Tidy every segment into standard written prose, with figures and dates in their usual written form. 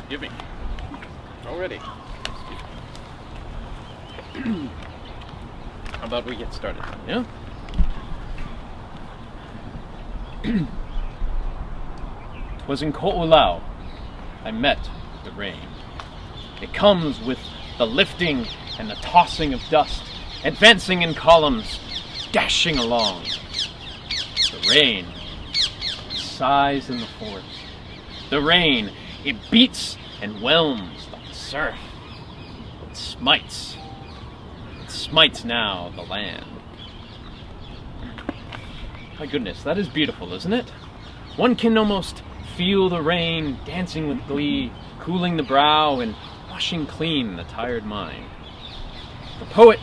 Forgive me. Already. How about we get started, yeah? Was in Ko'olau I met with the rain. It comes with the lifting and the tossing of dust, advancing in columns, dashing along. The rain sighs in the forest. The rain, it beats and whelms like surf. It smites now the land. My goodness, that is beautiful, isn't it? One can almost feel the rain dancing with glee, cooling the brow and washing clean the tired mind. The poet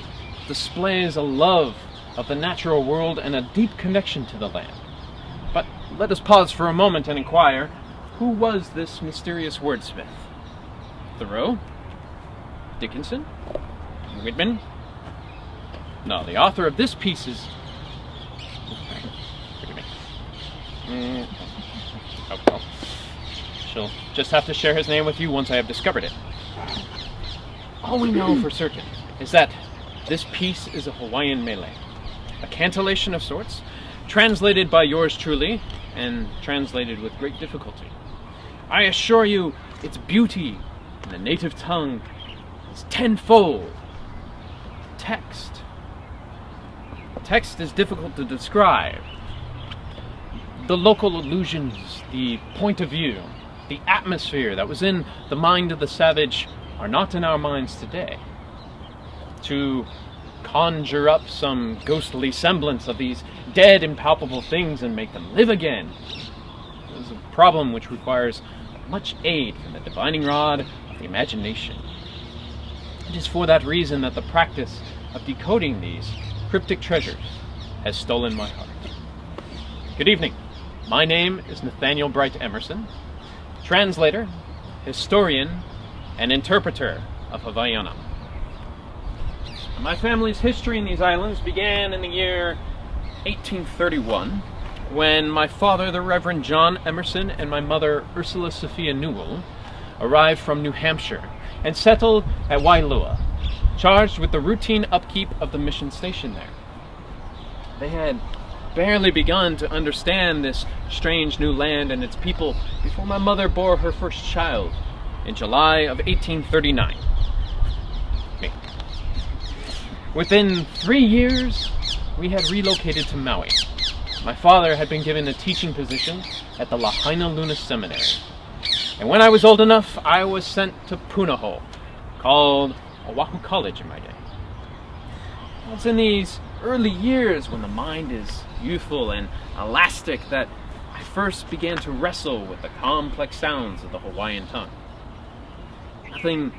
displays a love of the natural world and a deep connection to the land. But let us pause for a moment and inquire, who was this mysterious wordsmith? Thoreau? Dickinson? Whitman? No, the author of this piece is... Forgive me. Oh, well. She'll just have to share his name with you once I have discovered it. All we know for certain is that this piece is a Hawaiian mele, a cantillation of sorts, translated by yours truly, and translated with great difficulty. I assure you, its beauty in the native tongue is tenfold. Text is difficult to describe. The local allusions, the point of view, the atmosphere that was in the mind of the savage are not in our minds today. To conjure up some ghostly semblance of these dead, impalpable things and make them live again is a problem which requires much aid from the divining rod of the imagination. It is for that reason that the practice of decoding these cryptic treasures has stolen my heart. Good evening. My name is Nathaniel Bright Emerson, translator, historian, and interpreter of Hawaiian. My family's history in these islands began in the year 1831, when my father, the Reverend John Emerson, and my mother, Ursula Sophia Newell, arrived from New Hampshire and settled at Wailua, charged with the routine upkeep of the mission station there. They had barely begun to understand this strange new land and its people before my mother bore her first child in July of 1839. Me. Within 3 years, we had relocated to Maui. My father had been given a teaching position at the Lahaina Luna Seminary. And when I was old enough, I was sent to Punahou, called Oahu College in my day. It's in these early years when the mind is youthful and elastic that I first began to wrestle with the complex sounds of the Hawaiian tongue. Nothing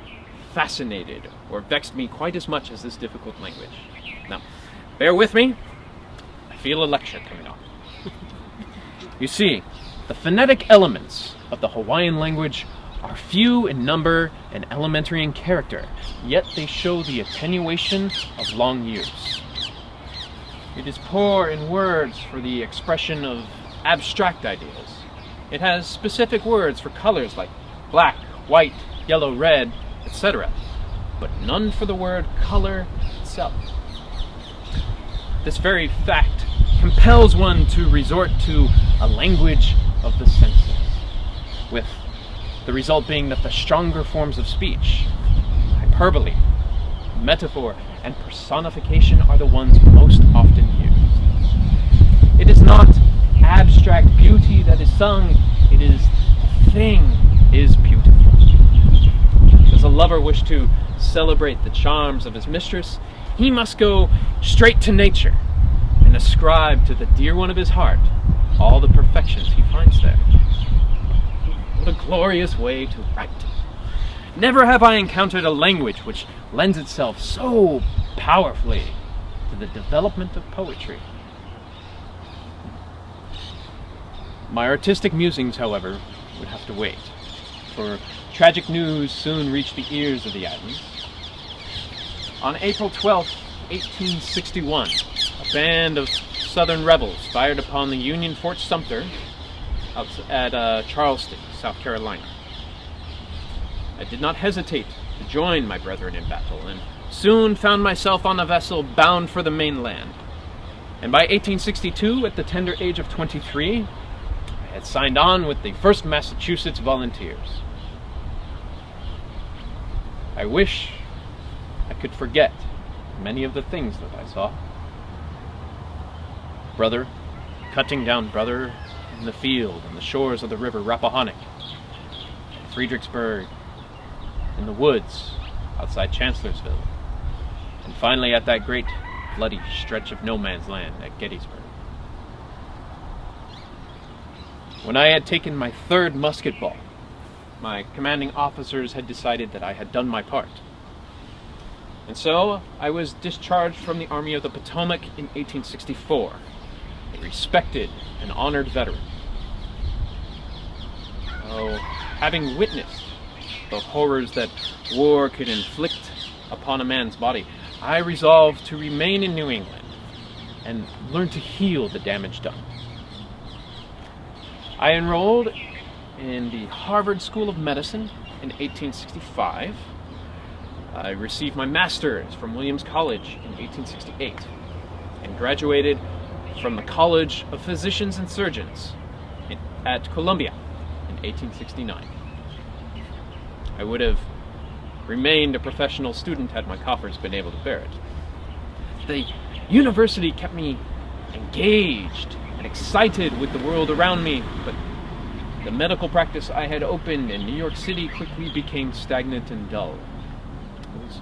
fascinated or vexed me quite as much as this difficult language. Now, bear with me. I feel a lecture coming on. You see, the phonetic elements of the Hawaiian language are few in number and elementary in character, yet they show the attenuation of long years. It is poor in words for the expression of abstract ideas. It has specific words for colors like black, white, yellow, red, etc., but none for the word color itself. This very fact compels one to resort to a language of the senses, with the result being that the stronger forms of speech, hyperbole, metaphor, and personification are the ones most often used. It is not abstract beauty that is sung, it is the thing is beautiful. Does a lover wish to celebrate the charms of his mistress, he must go straight to nature and ascribe to the dear one of his heart all the perfections he finds there. What a glorious way to write. Never have I encountered a language which lends itself so powerfully to the development of poetry. My artistic musings, however, would have to wait, for tragic news soon reached the ears of the islands. On April 12, 1861, a band of Southern rebels fired upon the Union Fort Sumter at Charleston, South Carolina. I did not hesitate to join my brethren in battle, and soon found myself on a vessel bound for the mainland. And by 1862, at the tender age of 23, I had signed on with the 1st Massachusetts Volunteers. I wish I could forget many of the things that I saw. Brother cutting down brother in the field on the shores of the river Rappahannock, Fredericksburg, in the woods outside Chancellorsville, and finally at that great bloody stretch of no man's land at Gettysburg. When I had taken my 3rd musket ball, my commanding officers had decided that I had done my part. And so I was discharged from the Army of the Potomac in 1864, a respected and honored veteran. Oh, having witnessed the horrors that war could inflict upon a man's body, I resolved to remain in New England and learn to heal the damage done. I enrolled in the Harvard School of Medicine in 1865. I received my master's from Williams College in 1868 and graduated from the College of Physicians and Surgeons at Columbia in 1869. I would have remained a professional student had my coffers been able to bear it. The university kept me engaged and excited with the world around me, but the medical practice I had opened in New York City quickly became stagnant and dull. It was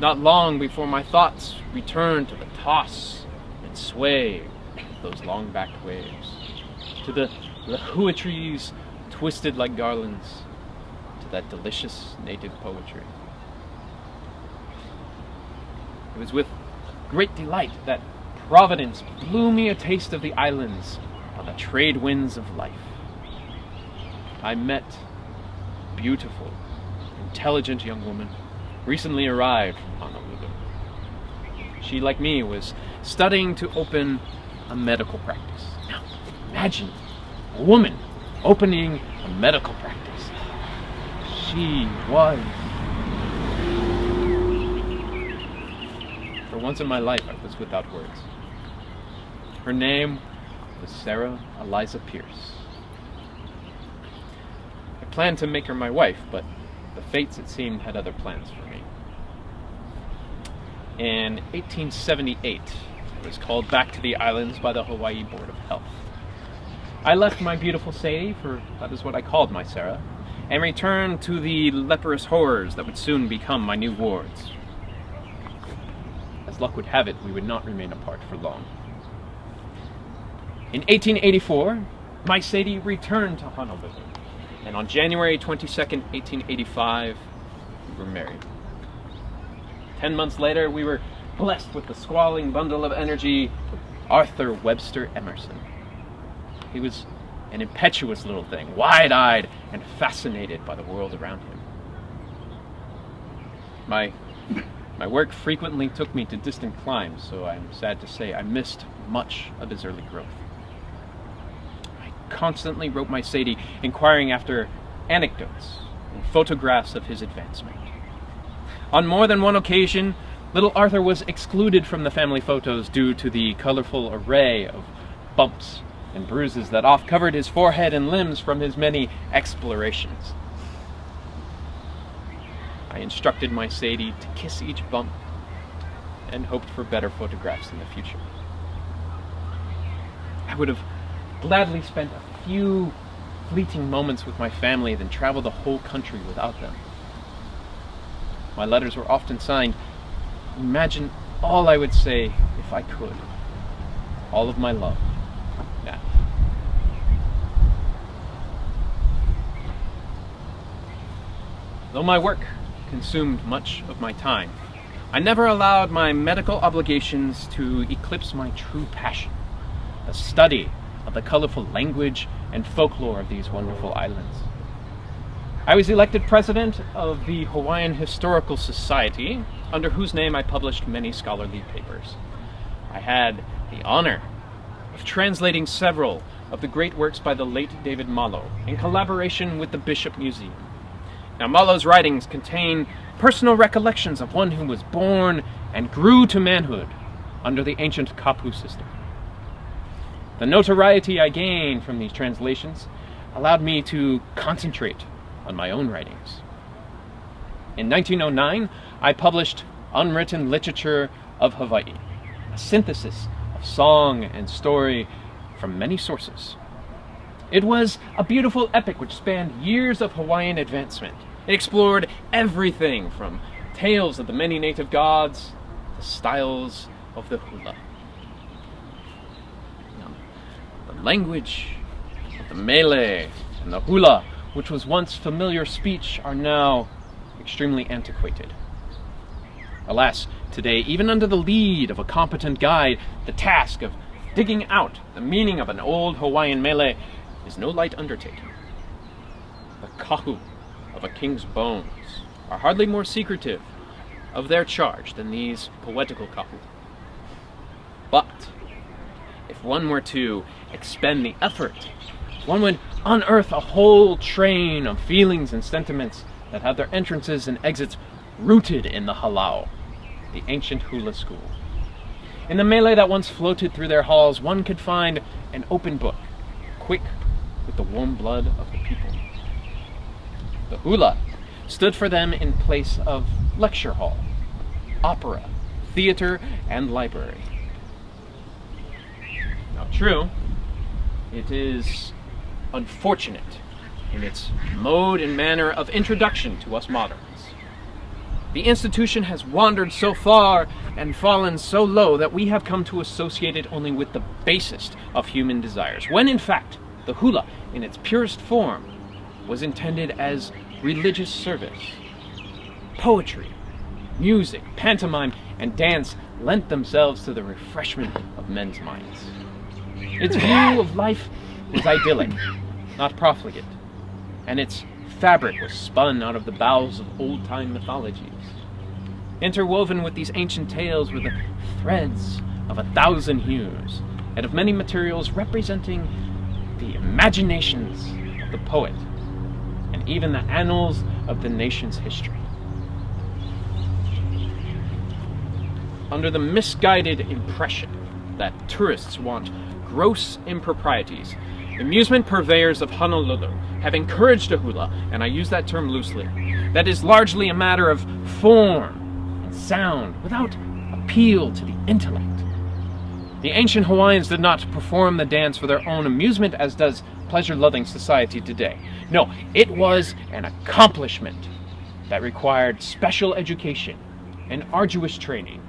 not long before my thoughts returned to the toss and sway of those long-backed waves, to the hua trees twisted like garlands, to that delicious native poetry. It was with great delight that Providence blew me a taste of the islands on the trade winds of life. I met a beautiful, intelligent young woman recently arrived from Honolulu. She, like me, was studying to open a medical practice. Now, imagine a woman opening a medical practice. She was. For once in my life, I was without words. Her name was Sarah Eliza Pierce. I planned to make her my wife, but the fates, it seemed, had other plans for me. In 1878, I was called back to the islands by the Hawaii Board of Health. I left my beautiful Sadie, for that is what I called my Sarah, and returned to the leprous horrors that would soon become my new wards. As luck would have it, we would not remain apart for long. In 1884, my Sadie returned to Honolulu, and on January 22nd, 1885, we were married. 10 months later, we were blessed with the squalling bundle of energy, Arthur Webster Emerson. He was an impetuous little thing, wide-eyed and fascinated by the world around him. My work frequently took me to distant climes, so I'm sad to say I missed much of his early growth. I constantly wrote my Sadie inquiring after anecdotes and photographs of his advancement. On more than one occasion, little Arthur was excluded from the family photos due to the colorful array of bumps and bruises that oft covered his forehead and limbs from his many explorations. I instructed my Sadie to kiss each bump and hoped for better photographs in the future. I would have gladly spent a few fleeting moments with my family than travel the whole country without them. My letters were often signed, "Imagine all I would say if I could. All of my love, Nat." Though my work consumed much of my time, I never allowed my medical obligations to eclipse my true passion, the study of the colorful language and folklore of these wonderful islands. I was elected president of the Hawaiian Historical Society, under whose name I published many scholarly papers. I had the honor of translating several of the great works by the late David Malo in collaboration with the Bishop Museum. Now, Malo's writings contain personal recollections of one who was born and grew to manhood under the ancient kapu system. The notoriety I gained from these translations allowed me to concentrate on my own writings. In 1909, I published Unwritten Literature of Hawaii, a synthesis of song and story from many sources. It was a beautiful epic which spanned years of Hawaiian advancement. It explored everything from tales of the many native gods to styles of the hula. Now, the language of the Mele and the hula, which was once familiar speech, are now extremely antiquated. Alas, today, even under the lead of a competent guide, the task of digging out the meaning of an old Hawaiian mele is no light undertaking. The kahu of a king's bones are hardly more secretive of their charge than these poetical kahu. But if one were to expend the effort, one would unearth a whole train of feelings and sentiments that have their entrances and exits rooted in the halau, the ancient hula school. In the mele that once floated through their halls, one could find an open book, quick with the warm blood of the people. The hula stood for them in place of lecture hall, opera, theater, and library. Now, true, it is unfortunate in its mode and manner of introduction to us moderns. The institution has wandered so far and fallen so low that we have come to associate it only with the basest of human desires, when in fact the hula, in its purest form, was intended as religious service. Poetry, music, pantomime, and dance lent themselves to the refreshment of men's minds. Its view of life was idyllic, not profligate, and its fabric was spun out of the bowels of old-time mythologies. Interwoven with these ancient tales were the threads of 1,000 hues, and of many materials representing the imaginations of the poet, and even the annals of the nation's history. Under the misguided impression that tourists want gross improprieties, amusement purveyors of Honolulu have encouraged a hula, and I use that term loosely, that is largely a matter of form and sound without appeal to the intellect. The ancient Hawaiians did not perform the dance for their own amusement as does pleasure-loving society today. No, it was an accomplishment that required special education and arduous training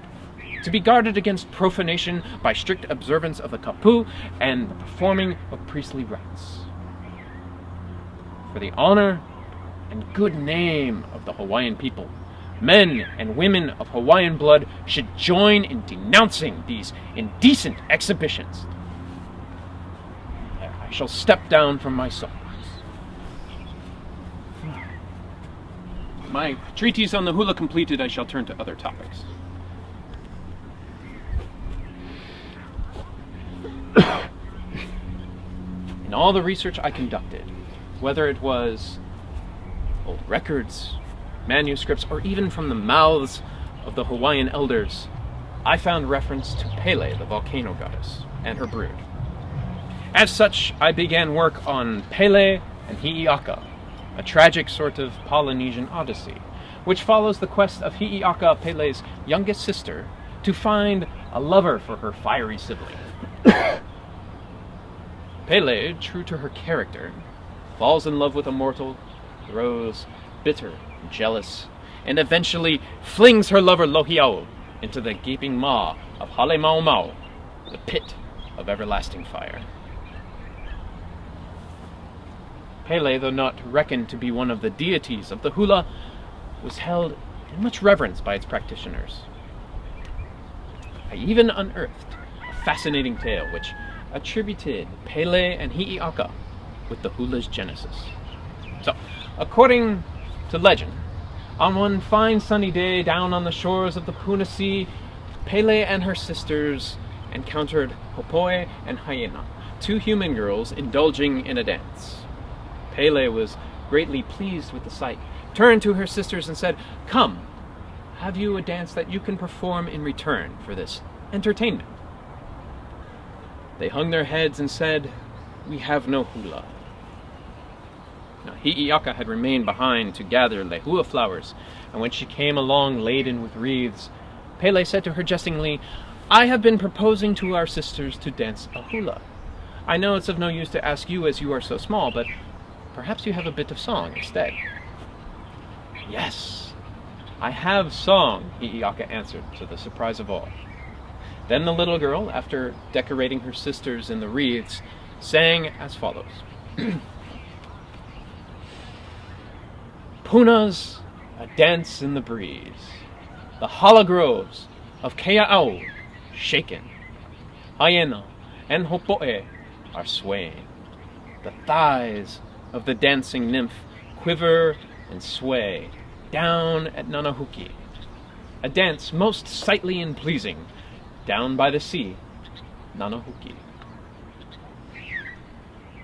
to be guarded against profanation by strict observance of the kapu and the performing of priestly rites. For the honor and good name of the Hawaiian people, men and women of Hawaiian blood should join in denouncing these indecent exhibitions. I shall step down from my soapbox. My treatise on the hula completed, I shall turn to other topics. In all the research I conducted, whether it was old records, manuscripts, or even from the mouths of the Hawaiian elders, I found reference to Pele, the volcano goddess, and her brood. As such, I began work on Pele and Hiiaka, a tragic sort of Polynesian odyssey, which follows the quest of Hiiaka, Pele's youngest sister, to find a lover for her fiery sibling. Pele, true to her character, falls in love with a mortal, grows bitter and jealous, and eventually flings her lover Lohiau into the gaping maw of Hale Mau Mau, the pit of everlasting fire. Pele, though not reckoned to be one of the deities of the hula, was held in much reverence by its practitioners. I even unearthed a fascinating tale which attributed Pele and Hiiaka with the hula's genesis. So, according to legend, on one fine sunny day down on the shores of the Puna Sea, Pele and her sisters encountered Hopoe and Hyena, two human girls indulging in a dance. Pele was greatly pleased with the sight, turned to her sisters and said, "Come, have you a dance that you can perform in return for this entertainment?" They hung their heads and said, "We have no hula." Now, Hiiaka had remained behind to gather lehua flowers, and when she came along laden with wreaths, Pele said to her jestingly, "I have been proposing to our sisters to dance a hula. I know it's of no use to ask you as you are so small, but perhaps you have a bit of song instead." "Yes, I have song," Hiiaka answered, to the surprise of all. Then the little girl, after decorating her sisters in the wreaths, sang as follows. Puna's a dance in the breeze. The hala groves of Kea'au shaken. Hyena and Hopo'e are swaying. The thighs of the dancing nymph quiver and sway down at Nanahuki. A dance most sightly and pleasing, down by the sea, Nanahuki.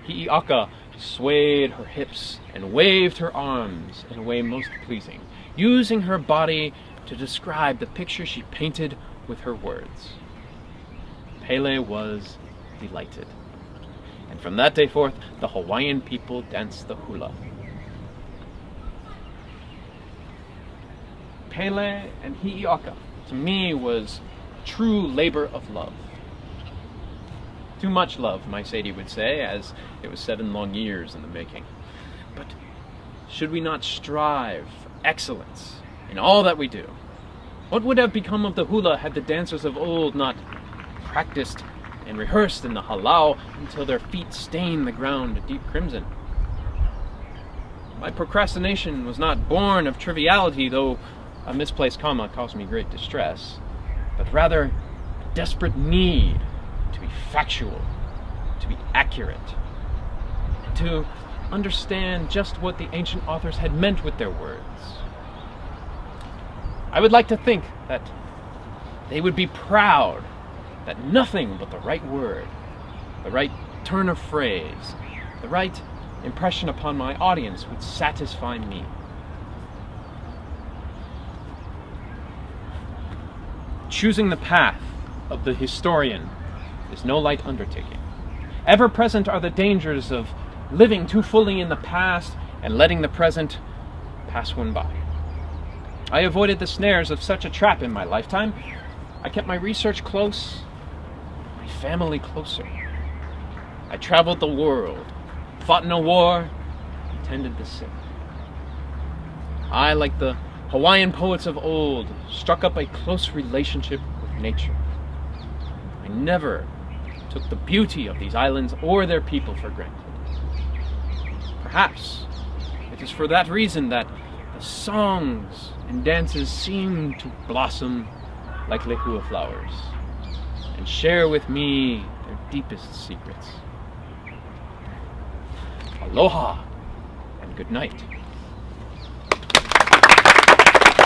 Hiiaka swayed her hips and waved her arms in a way most pleasing, using her body to describe the picture she painted with her words. Pele was delighted, and from that day forth, the Hawaiian people danced the hula. Pele and Hiiaka, to me, was true labor of love. Too much love, my Sadie would say, as it was 7 long years in the making. But should we not strive for excellence in all that we do? What would have become of the hula had the dancers of old not practiced and rehearsed in the halau until their feet stained the ground a deep crimson? My procrastination was not born of triviality, though a misplaced comma caused me great distress, but rather a desperate need to be factual, to be accurate, and to understand just what the ancient authors had meant with their words. I would like to think that they would be proud that nothing but the right word, the right turn of phrase, the right impression upon my audience would satisfy me. Choosing the path of the historian is no light undertaking. Ever present are the dangers of living too fully in the past and letting the present pass one by. I avoided the snares of such a trap in my lifetime. I kept my research close, my family closer. I traveled the world, fought in a war, and tended the sick. I, like the Hawaiian poets of old, struck up a close relationship with nature. I never took the beauty of these islands or their people for granted. Perhaps it is for that reason that the songs and dances seem to blossom like lehua flowers and share with me their deepest secrets. Aloha and good night.